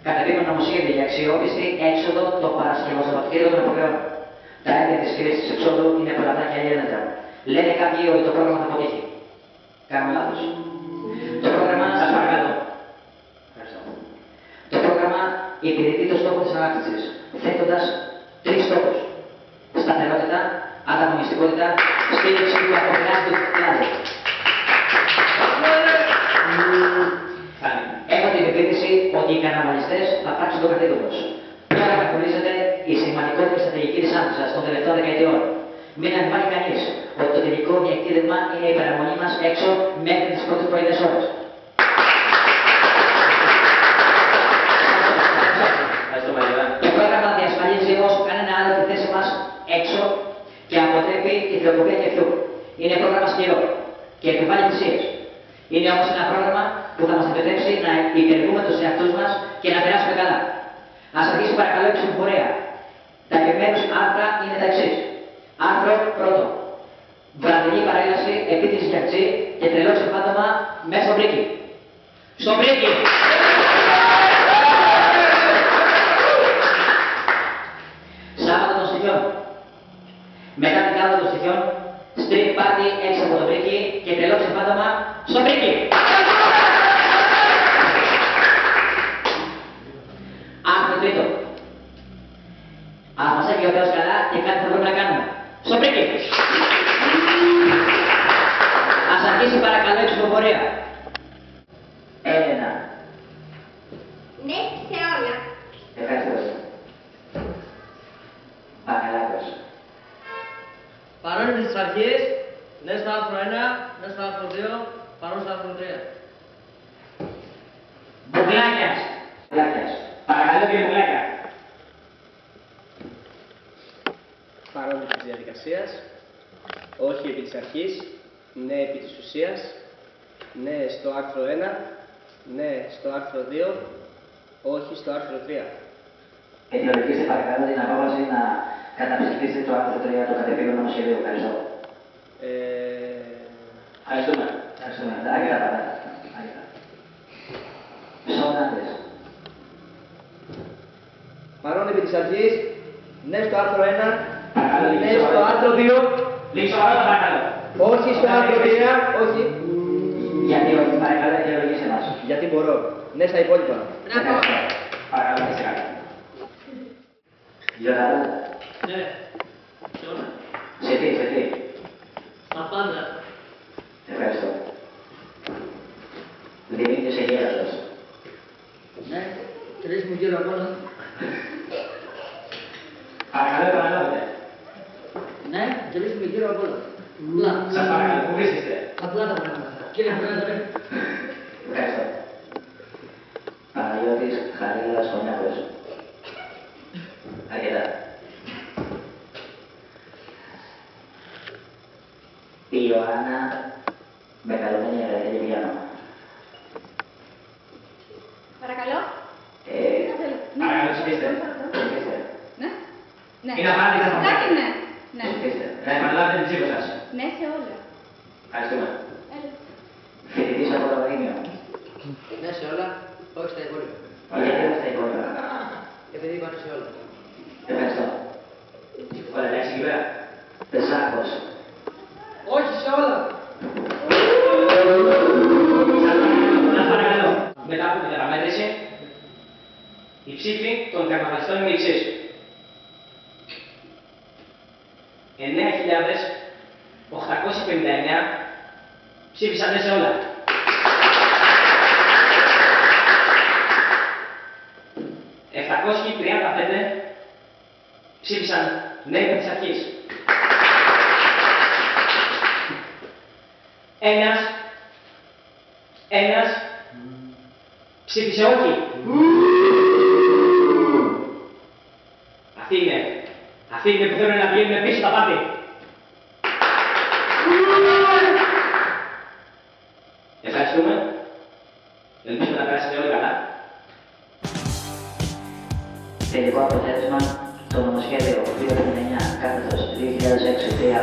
Κατεβαίνουν νομοσχέδια για αξιόπιστη έξοδο το Παρασκευοσαββατοκύριακο των Αποκαιών. Τα αίτια της κρίσης της εξόδου είναι πολλαπλά και αλληλένδετα. Λένε κάποιοι ότι το πρόγραμμα θα αποτύχει. Κάνουμε λάθος. Το πρόγραμμα, σας παρακαλώ. Το πρόγραμμα υπηρετεί το στόχο της ανάπτυξης, θέτοντας 3 στόχους. Σταθερότητα, ανταγωνιστικότητα, στήριξη του αποφυλάχτου κλάδου. Έχω την πεποίθηση ότι οι καρναβαλιστές θα πράξουν το καθήκον τους. Τώρα καθορίζεται η σημαντικότερη στρατηγική της άμυνας των τελευταίων δεκαετιών. Μην αμφιβάλλει κανείς ότι το τελικό διεκτήδευμα είναι η παραμονή μας έξω μέχρι τις πρώτες πρωινές ώρες. Το πρόγραμμα διασφαλίζει όσο κανένα άλλο τη θέση μας έξω και αποτρέπει τη φιλοκοπία και αυτού. Είναι πρόγραμμα σκληρό και επιβάλλει θυσίες. Είναι όμως ένα πρόγραμμα που θα μας επιτρέψει να υπερβούμε τους εαυτούς μας και να περάσουμε καλά. Ας αρχίσει παρακαλώ η ψηφοφορία. Τα επιμέρους άρθρα είναι τα εξής. Άρθρο 1. Βραδινή παρέλαση επίτηδης γιαχτζή και τρελό ξεφάντωμα μέσα στο μπρίκι. Στο μπρίκι! Σάββατο των στοιχειών. Μετά την κάλα των στοιχειών, street party έξω από το μπρίκι και τρελό ξεφάντωμα στο μπρίκι. Άρθρο 3. Ας μας έχει ο Θεός καλά και κάτι θα πρέπει να κάνουμε. Στο μπρίκι. Ας αρχίσει παρακαλώ η ψηφοφορία. Έλενα. Ναι, σε όλα. Ευχαριστώ. Πακαλάκος. Παρόν επί της αρχής, ναι στο άρθρο 1, ναι στο άρθρο 2, παρόν στο άρθρο 3. Μπουκλάκιας. Παρακαλώ κύριε Μπουκλάκια. Παρόν επί της διαδικασίας, όχι επί της αρχής, ναι επί της ουσίας, ναι στο άρθρο 1, ναι στο άρθρο 2, όχι στο άρθρο 3. Αιτιολογήστε παρακαλώ την απόφαση να καταψηφίσετε το άρθρο 3 του κατεπήγοντο νομοσχεδίου. Ευχαριστώ. Ευχαριστούμε. Άγια τα πάντα. Ψώναντες. Παρόν επί της αρχής, ναι στο άρθρο 1, Παρακαλώ, ναι στο άρθρο 2, Λήξω όλα παρακαλώ. όχι στο άρθρο 3, όχι. Γιατί όχι, παρακαλώ, αιτιολογήστε μας. Γιατί μπορώ. Ναι στα υπόλοιπα. Ευχαριστώ. Παρακαλώ, είστε καλά. Γιώργα. Ναι. Σε όλα. Σε τι. Στα πάντα. Ευχαριστώ. Δημήτρης Εγέραστος. Ναι. 3 μου γύρω απ' όλα. Παρακαλώ, επαναλάβετε. Ναι, 3 μου γύρω απ' όλα. Απλά. Σας παρακαλώ, πού βρίσκεστε. Απλά τα πράγματα. Κύριε Πρόεδρε. Ευχαριστώ. Παναγιώτης Χαρίλας Χωνιάκος. Αρκετά. Η Ιωάννα με καλωμένη εργατική πηγαίνω. Παρακαλώ. Παρακαλώ, ψηφίστε. Ναι. Ναι. Είναι απαραίτητα να Κάτι ναι. Ναι. Ψηφίστε. Να επαναλάβετε την ψήφο σας. Ναι, σε όλα. Ευχαριστούμε. Έλα. Φοιτητής από το Αγρίνιο. Ναι σε όλα, όχι στα υπόλοιπα. Γιατί δεν στα υπόλοιπα. Επειδή είπανε σε όλα. Ευχαριστώ. Ωραία, εντάξει, εκεί πέρα. Πεσάκος. Όχι σε όλα. Σας παρακαλώ. Μετά από την καταμέτρηση, οι ψήφοι των καρναβαλιστών είναι οι εξής. 9.859 ψήφισαν ναι σε όλα. 735 ψήφισαν ναι επί της αρχής. Ένας ψήφισε όχι. Αυτοί είναι που θέλουν να βγαίνουν πίσω τα πάρτι. Ευχαριστούμε. Ελπίζουμε να περάσετε όλοι καλά. Τελικό αποτέλεσμα, το νομοσχέδιο 259 κάθετος 2006 3